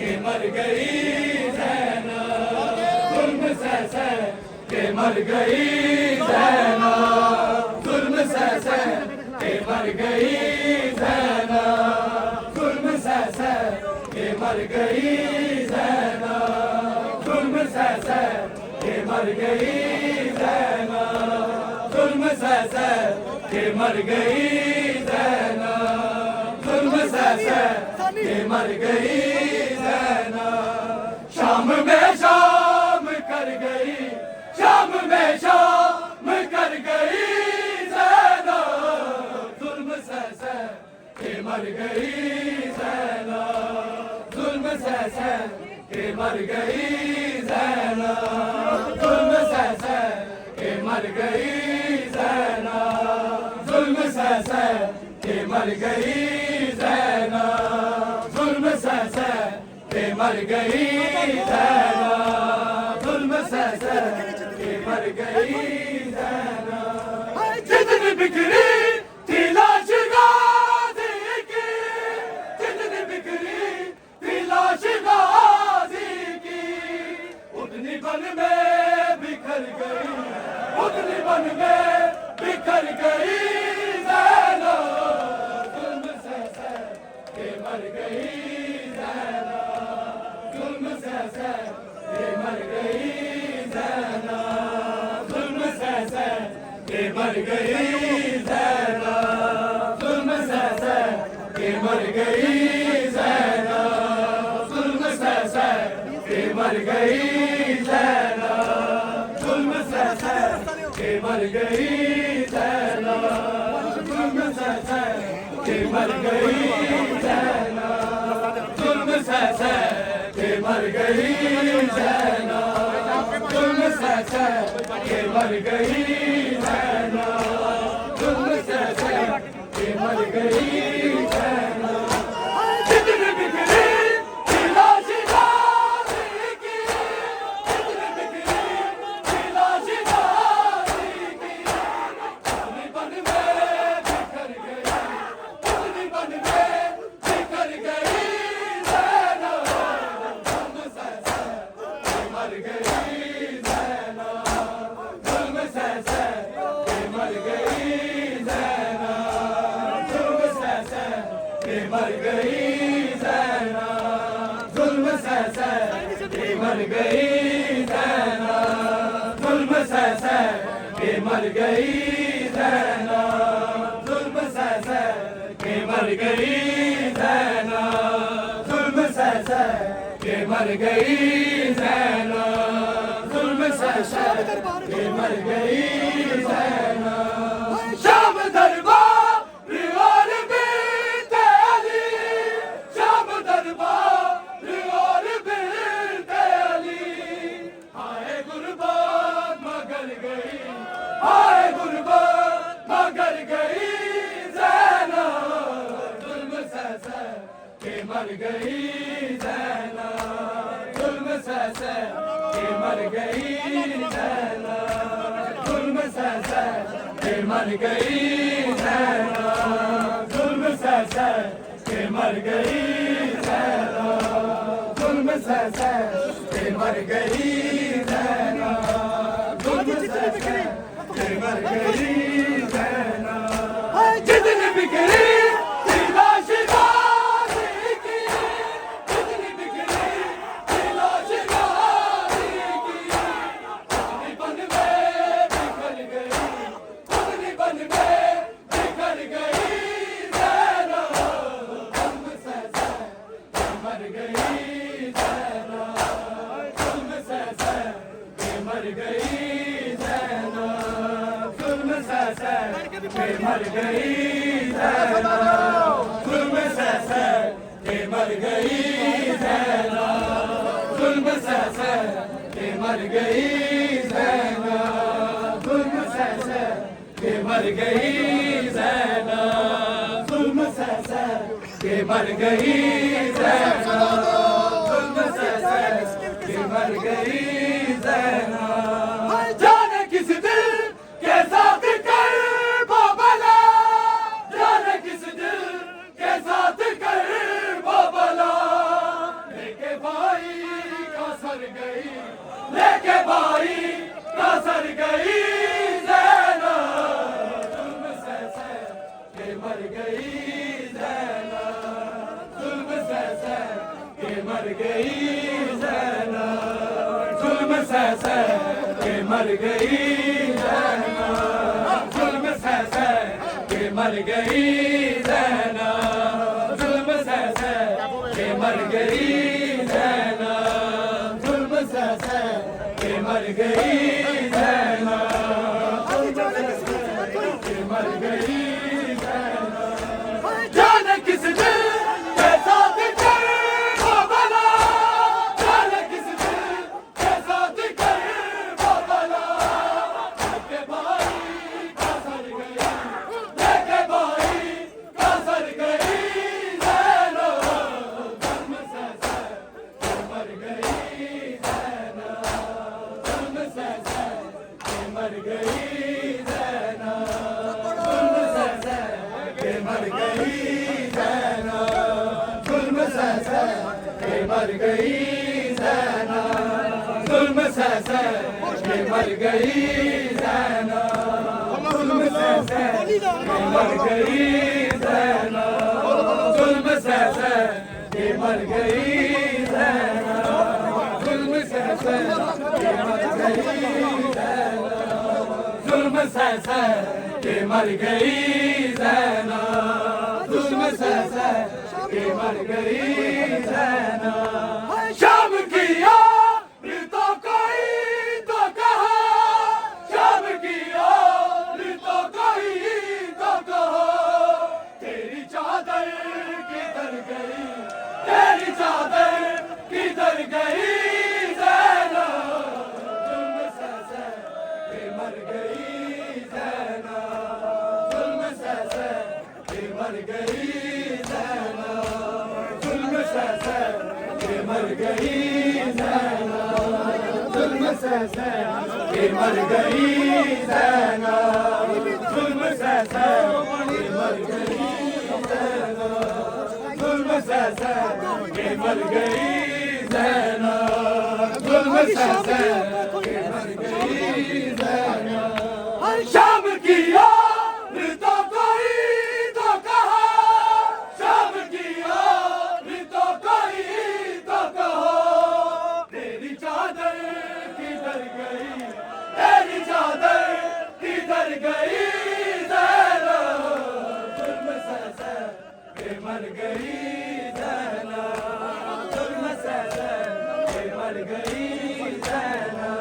के मर गई ज़ैनब, जुल्म सह सह के मर गई ज़ैनब, जुल्म सह सह के मर गई ज़ैनब, जुल्म सह सह के मर गई ज़ैनब, जुल्म सह सह के मर गई ज़ैनब, जुल्म सह सह के मर गई ज़ैनब, जुल्म सह सह के मर गई ज़ैनब। शाम में शाम कर गई, शाम में शाम कर गई ज़ैनब, जुल्म सह सह के मर गई ज़ैनब, जुल्म सह सह के मर गई ज़ैनब, जुल्म सह सह के मर गई ज़ैनब, जुल्म सह सह के मर गई ज़ैनब, जुल्म सह सह के मर गई ज़ैनब, जुल्म सह सह के मर गई ज़ैनब। जितनी बिखरी थी लाश गाज़ी की, जितनी बिखरी थी लाश गाज़ी की, उतनी बन में बिखर गई, उतनी बन में बिखर गई ज़ैनब, जुल्म सह सह के मर गई ज़ैनब, जुल्म सह सह के मर गई ज़ैनब, जुल्म सह सह के मर गई ज़ैनब, जुल्म सह सह के मर गई ज़ैनब, जुल्म सह सह के मर गई ज़ैनब, जुल्म सह सह के मर गई ज़ैनब, जुल्म सह सह के मर गई ज़ैनब, जुल्म सह सह के मर गई ज़ैनब, जुल्म सह सह के मर गई ज़ैनब, जुल्म सह सह के मर गई ज़ैनब। जितनी बिखरी थी लाश गाज़ी की, जितनी बिखरी थी लाश गाज़ी की, उतनी बन में बिखर गई, उतनी बन में बिखर गई ज़ैनब, जुल्म सह सह के मर गई ज़ैनब, जुल्म सह सह के मर गई ज़ैनब, जुल्म सह सह के मर गई ज़ैनब, जुल्म सह सह के मर गई ज़ैनब, जुल्म सह सह के मर गई ज़ैनब, जुल्म सह सह के मर गई ज़ैनब, जुल्म सह सह के मर गई ज़ैनब, जुल्म सह सह के मर गई ज़ैनब। शाम दरबार और बीते अली, शाम दरबार और बीते अली, हाय गुरबात मगर गई, हाय गुरबात मगर गई ज़ैनब, जुल्म सह सह के मर गई ज़ैनब, जुल्म सह सह के मर गई ज़ैनब, जुल्म सह सह के मर गई ज़ैनब, जुल्म सह सह के मर गई ज़ैनब, जुल्म सह सह के मर गई ज़ैनब, जुल्म सह सह के मर गई ज़ैनब। जितनी बिखरी थी लाश गाज़ी की, जितनी बिखरी थी लाश गाज़ी की, उतनी बन में बिखर गई, उतनी बन में बिखर गई ज़ैनब, जुल्म सह सह के मर गई ज़ैनब, जुल्म सह सह के मर गई ज़ैनब, जुल्म सह सह के मर गई ज़ैनब, जुल्म सह सह के मर गई ज़ैनब, जुल्म सह सह के मर गई ज़ैनब, जुल्म सह सह के मर गई ज़ैनब, जुल्म सह सह के मर गई ज़ैनब, जुल्म सह सह के मर गई ज़ैनब। जाने किस दिल के साथ कर वो बला, जाने किस दिल के साथ कर वो बला, लेके लेके भाई का सर गई ज़ैना, जुल्म सह के मर गई ज़ैना, जुल्म सह के मर गई ज़ैना, जुल्म सह के मर गई ज़ैना, जुल्म सह के मर गई ज़ैना, जुल्म सह के मर गई ज़ैना, जुल्म सह के मर गई ज़ैना, के मर गई ज़ैना, जाने किस दिल के साथ कर वो बला, जाने किस दिल के साथ कर वो बला, लेके भाई का सर गई, लेके भाई का सर गई ज़ैना, जुल्म सह के मर गई ज़ैना, जुल्म सह के मर गई ज़ैना, जुल्म सह के मर गई ज़ैना, जुल्म सह के मर गई ज़ैना, जुल्म सह के मर गई ज़ैना, जुल्म सह के मर गई ज़ैना, जुल्म सह के मर गई ज़ैना, जुल्म सह के मर गई ज़ैना, जुल्म सह के मर गई ज़ैना, जुल्म सह के मर गई ज़ैना, शाम की यार तो कोई तो कहा, शाम की यार तो कोई तो कहा, तेरी चादर किधर गई, तेरी चादर किधर गई ज़ैना, जुल्म सह के मर गई ज़ैना, जुल्म सह के मर गई ज़ैना, जुल्म सह के मर गई ज़ैना, जुल्म सह के मर गई ज़ैना, जुल्म सह के मर गई ज़ैना, जुल्म सह के मर गई ज़ैना, जुल्म सह के मर गई ज़ैना, शाम की यार तो कोई तो कहा, शाम की यार तो कोई तो कहा, तेरी चादर किधर गई, तेरी चादर किधर गई ज़ैना, जुल्म सह के मर गई ज़ैना, जुल्म सह के मर गई ज़ैना,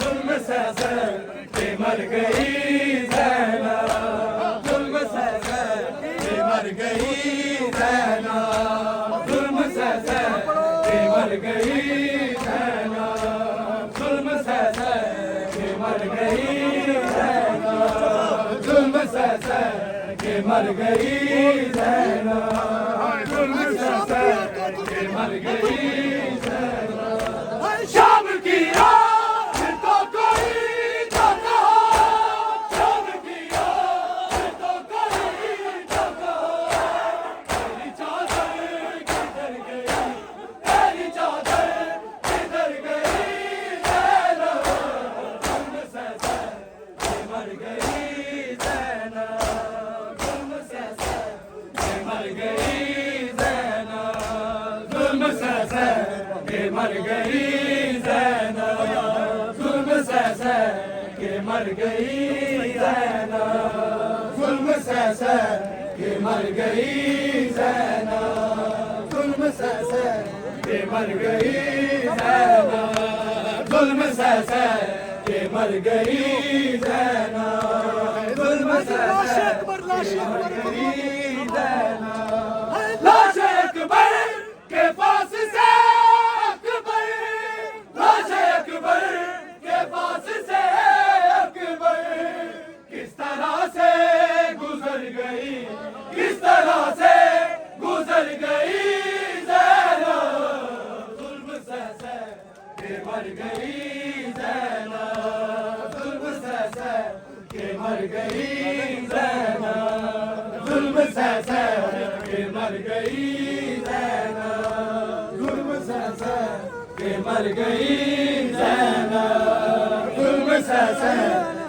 जुल्म सह के मर गई ज़ैना, जुल्म सह के मर गई ज़ैना, जुल्म सह के मर गई ज़ैना, जुल्म सह के मर गई ज़ैना, जुल्म सह के मर गई ज़ैना, जुल्म सह के मर गई ज़ैना, शाम की यार तो कोई तो कहा, शाम की यार तो कोई तो कहा, तेरी चादर किधर गई, तेरी चादर किधर गई ज़ैना, जुल्म सह के मर गई ज़ैना, जुल्म सह के मर गई ज़ैना, जुल्म सह के मर गई ज़ैना, जुल्म सह के मर गई ज़ैना, जुल्म सह के मर गई ज़ैना, जुल्म सह के मर गई ज़ैना, जुल्म सह के मर गई ज़ैना, जुल्म सह के मर गई ज़ैना, लाश अकबर के पास से अकबर, लाश अकबर के पास से अकबर, किस तरह से गुजर गई, किस तरह से गुजर गई ज़ैना, जुल्म सह के मर गई ज़ैना, जुल्म सह के मर गई ज़ैना, जुल्म सह के मर गई ज़ैना, जुल्म सह के मर गई ज़ैनब जुल्म से